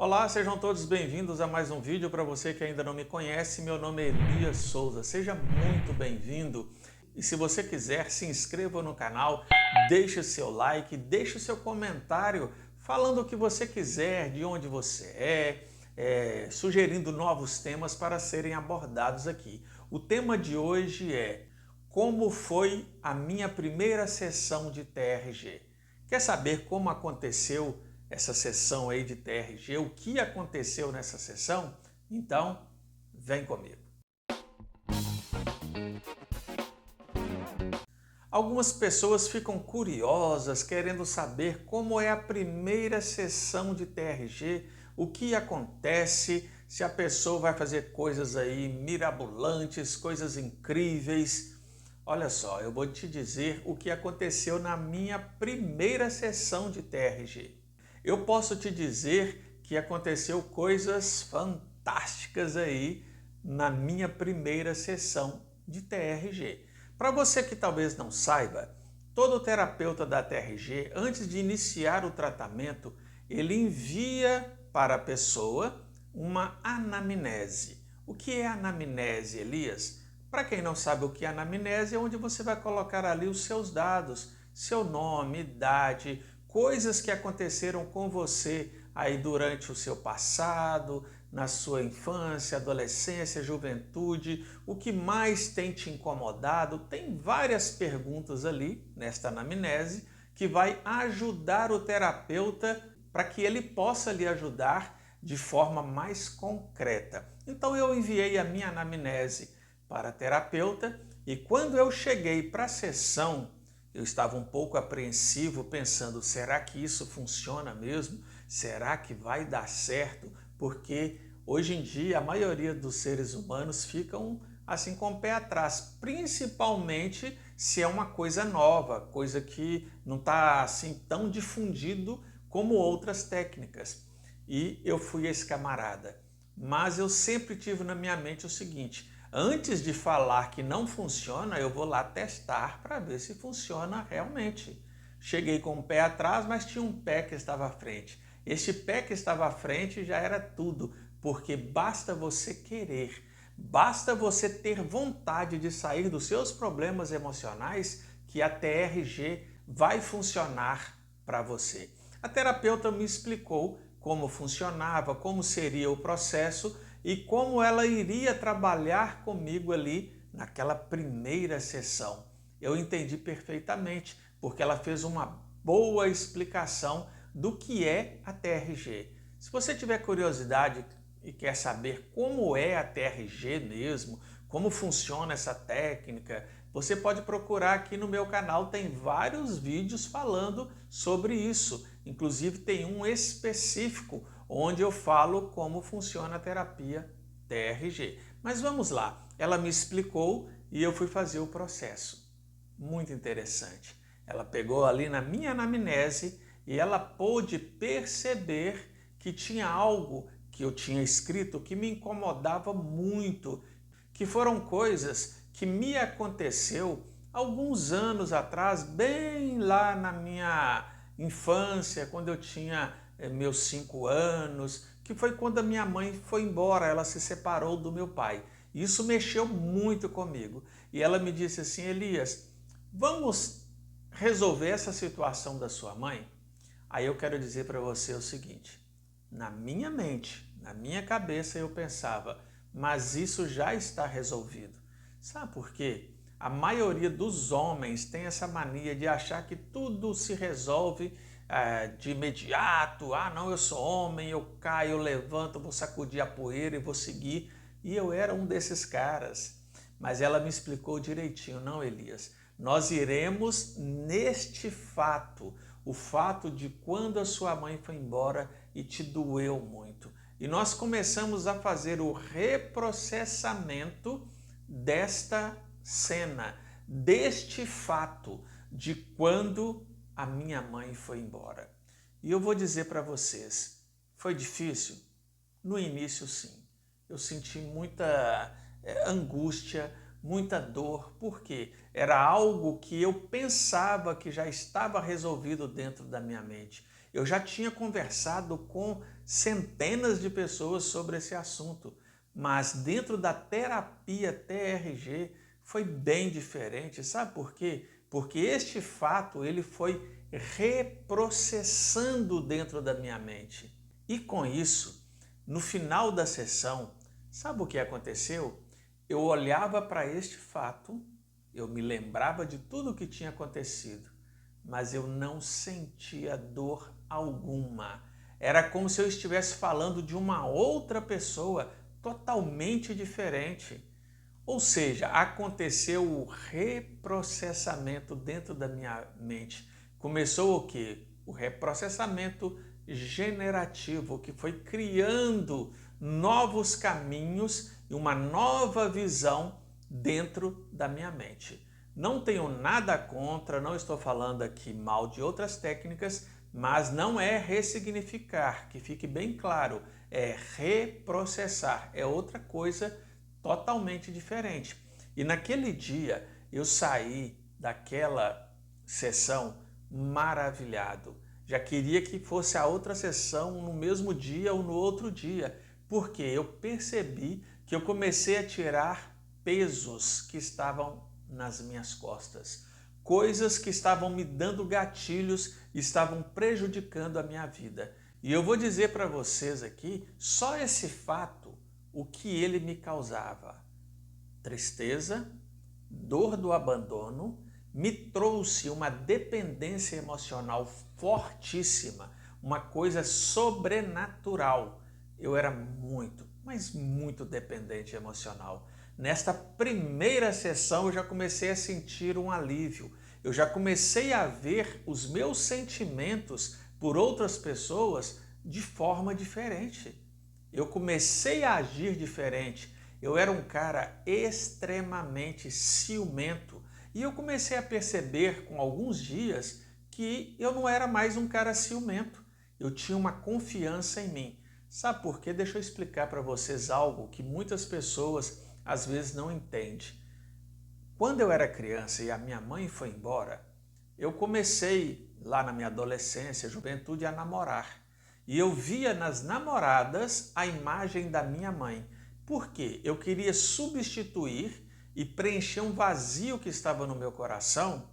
Olá, sejam todos bem-vindos a mais um vídeo. Para você que ainda não me conhece, meu nome é Elias Souza. Seja muito bem-vindo. E se você quiser, se inscreva no canal, deixe o seu like, deixe o seu comentário falando o que você quiser, de onde você sugerindo novos temas para serem abordados aqui. O tema de hoje é: como foi a minha primeira sessão de TRG? Quer saber como aconteceu essa sessão aí de TRG? O que aconteceu nessa sessão? Então, vem comigo. Algumas pessoas ficam curiosas, querendo saber como é a primeira sessão de TRG, o que acontece, se a pessoa vai fazer coisas aí mirabolantes, coisas incríveis. Olha só, eu vou te dizer o que aconteceu na minha primeira sessão de TRG. Eu posso te dizer que aconteceu coisas fantásticas aí na minha primeira sessão de TRG. Para você que talvez não saiba, todo terapeuta da TRG, antes de iniciar o tratamento, ele envia para a pessoa uma anamnese. O que é anamnese, Elias? Para quem não sabe o que é anamnese, é onde você vai colocar ali os seus dados, seu nome, idade, coisas que aconteceram com você aí durante o seu passado, na sua infância, adolescência, juventude, o que mais tem te incomodado. Tem várias perguntas ali nesta anamnese que vai ajudar o terapeuta para que ele possa lhe ajudar de forma mais concreta. Então eu enviei a minha anamnese para a terapeuta e quando eu cheguei para a sessão, eu estava um pouco apreensivo, pensando, será que isso funciona mesmo? Será que vai dar certo? Porque hoje em dia a maioria dos seres humanos ficam assim com o pé atrás, principalmente se é uma coisa nova, coisa que não está assim tão difundido como outras técnicas. E eu fui esse camarada. Mas eu sempre tive na minha mente o seguinte: antes de falar que não funciona, eu vou lá testar para ver se funciona realmente. Cheguei com o pé atrás, mas tinha um pé que estava à frente. Este pé que estava à frente já era tudo, porque basta você querer, basta você ter vontade de sair dos seus problemas emocionais que a TRG vai funcionar para você. A terapeuta me explicou como funcionava, como seria o processo e como ela iria trabalhar comigo ali naquela primeira sessão. Eu entendi perfeitamente, porque ela fez uma boa explicação do que é a TRG. Se você tiver curiosidade e quer saber como é a TRG mesmo, como funciona essa técnica, você pode procurar aqui no meu canal, tem vários vídeos falando sobre isso. Inclusive tem um específico onde eu falo como funciona a terapia TRG. Mas vamos lá, ela me explicou e eu fui fazer o processo. Muito interessante. Ela pegou ali na minha anamnese e ela pôde perceber que tinha algo que eu tinha escrito que me incomodava muito, que foram coisas que me aconteceu alguns anos atrás, bem lá na minha infância, quando eu tinha meus 5 anos, que foi quando a minha mãe foi embora, ela se separou do meu pai. Isso mexeu muito comigo. E ela me disse assim: Elias, vamos resolver essa situação da sua mãe? Aí eu quero dizer para você o seguinte: na minha mente, na minha cabeça eu pensava, mas isso já está resolvido. Sabe por quê? A maioria dos homens tem essa mania de achar que tudo se resolve de imediato. Ah, não, eu sou homem, eu caio, eu levanto, vou sacudir a poeira e vou seguir. E eu era um desses caras. Mas ela me explicou direitinho: não, Elias, nós iremos neste fato, o fato de quando a sua mãe foi embora e te doeu muito. E nós começamos a fazer o reprocessamento desta cena, deste fato de quando a minha mãe foi embora. E eu vou dizer para vocês, foi difícil? No início, sim. Eu senti muita angústia, muita dor, porque era algo que eu pensava que já estava resolvido dentro da minha mente. Eu já tinha conversado com centenas de pessoas sobre esse assunto, mas dentro da terapia TRG foi bem diferente. Sabe por quê? Porque este fato ele foi reprocessando dentro da minha mente. E com isso, no final da sessão, sabe o que aconteceu? Eu olhava para este fato, eu me lembrava de tudo o que tinha acontecido, mas eu não sentia dor alguma. Era como se eu estivesse falando de uma outra pessoa totalmente diferente. Ou seja, aconteceu o reprocessamento dentro da minha mente. Começou o quê? O reprocessamento generativo, que foi criando novos caminhos e uma nova visão dentro da minha mente. Não tenho nada contra, não estou falando aqui mal de outras técnicas, mas não é ressignificar, que fique bem claro, é reprocessar, é outra coisa totalmente diferente. E naquele dia eu saí daquela sessão maravilhado. Já queria que fosse a outra sessão no mesmo dia ou no outro dia, porque eu percebi que eu comecei a tirar pesos que estavam nas minhas costas, coisas que estavam me dando gatilhos e estavam prejudicando a minha vida. E eu vou dizer para vocês aqui, só esse fato, o que ele me causava. Tristeza, dor do abandono, me trouxe uma dependência emocional fortíssima, uma coisa sobrenatural. Eu era muito, mas muito dependente emocional. Nesta primeira sessão eu já comecei a sentir um alívio. Eu já comecei a ver os meus sentimentos por outras pessoas de forma diferente. Eu comecei a agir diferente. Eu era um cara extremamente ciumento. E eu comecei a perceber com alguns dias que eu não era mais um cara ciumento. Eu tinha uma confiança em mim. Sabe por quê? Deixa eu explicar para vocês algo que muitas pessoas às vezes não entendem. Quando eu era criança e a minha mãe foi embora, eu comecei lá na minha adolescência, juventude, a namorar. E eu via nas namoradas a imagem da minha mãe. Por quê? Eu queria substituir e preencher um vazio que estava no meu coração,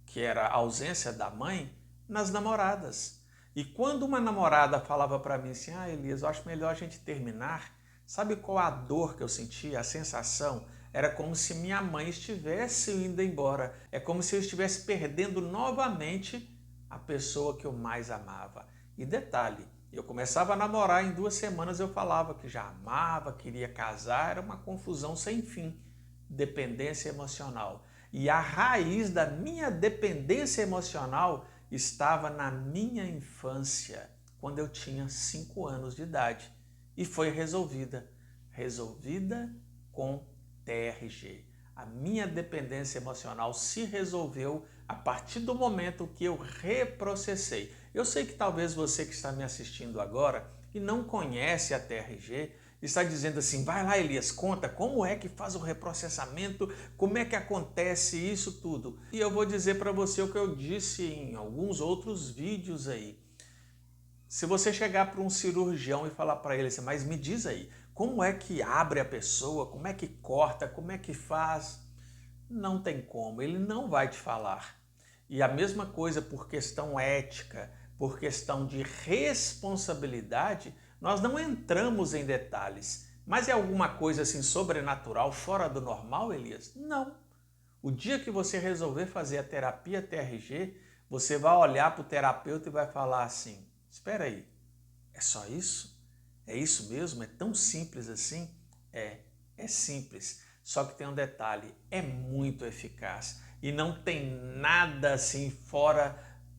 que era a ausência da mãe, nas namoradas. E quando uma namorada falava para mim assim, Elias, eu acho melhor a gente terminar, sabe qual a dor que eu sentia, a sensação? Era como se minha mãe estivesse indo embora. É como se eu estivesse perdendo novamente a pessoa que eu mais amava. E detalhe, eu começava a namorar, em 2 semanas eu falava que já amava, queria casar, era uma confusão sem fim. Dependência emocional. E a raiz da minha dependência emocional estava na minha infância, quando eu tinha 5 anos de idade. E foi resolvida. Resolvida com TRG. A minha dependência emocional se resolveu a partir do momento que eu reprocessei. Eu sei que talvez você que está me assistindo agora e não conhece a TRG, está dizendo assim, vai lá Elias, conta como é que faz o reprocessamento, como é que acontece isso tudo. E eu vou dizer para você o que eu disse em alguns outros vídeos aí. Se você chegar para um cirurgião e falar para ele assim, mas me diz aí, como é que abre a pessoa, como é que corta, como é que faz? Não tem como, ele não vai te falar. E a mesma coisa por questão ética, por questão de responsabilidade, nós não entramos em detalhes. Mas é alguma coisa assim sobrenatural, fora do normal, Elias? Não. O dia que você resolver fazer a terapia TRG, você vai olhar para o terapeuta e vai falar assim, espera aí, é só isso? É isso mesmo? É tão simples assim? É simples. Só que tem um detalhe, é muito eficaz e não tem nada assim fora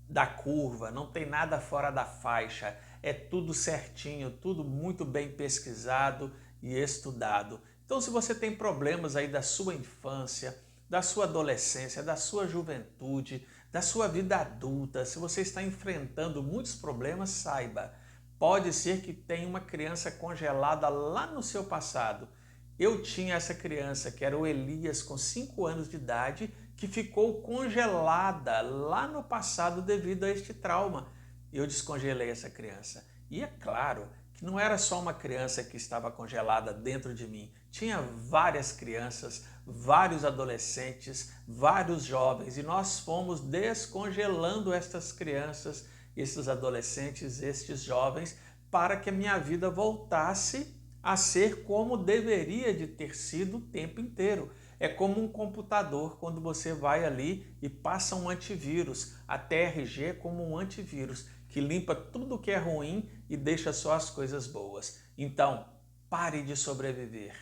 da curva, não tem nada fora da faixa. É tudo certinho, tudo muito bem pesquisado e estudado. Então, se você tem problemas aí da sua infância, da sua adolescência, da sua juventude, da sua vida adulta, se você está enfrentando muitos problemas, saiba, pode ser que tenha uma criança congelada lá no seu passado. Eu tinha essa criança, que era o Elias, com 5 anos de idade, que ficou congelada lá no passado devido a este trauma. e eu descongelei essa criança. E é claro que não era só uma criança que estava congelada dentro de mim. Tinha várias crianças, vários adolescentes, vários jovens, e nós fomos descongelando estas crianças, esses adolescentes, estes jovens, para que a minha vida voltasse a ser como deveria de ter sido o tempo inteiro. É como um computador, quando você vai ali e passa um antivírus. A TRG é como um antivírus, que limpa tudo que é ruim e deixa só as coisas boas. Então, pare de sobreviver.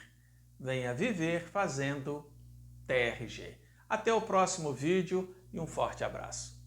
Venha viver fazendo TRG. Até o próximo vídeo e um forte abraço.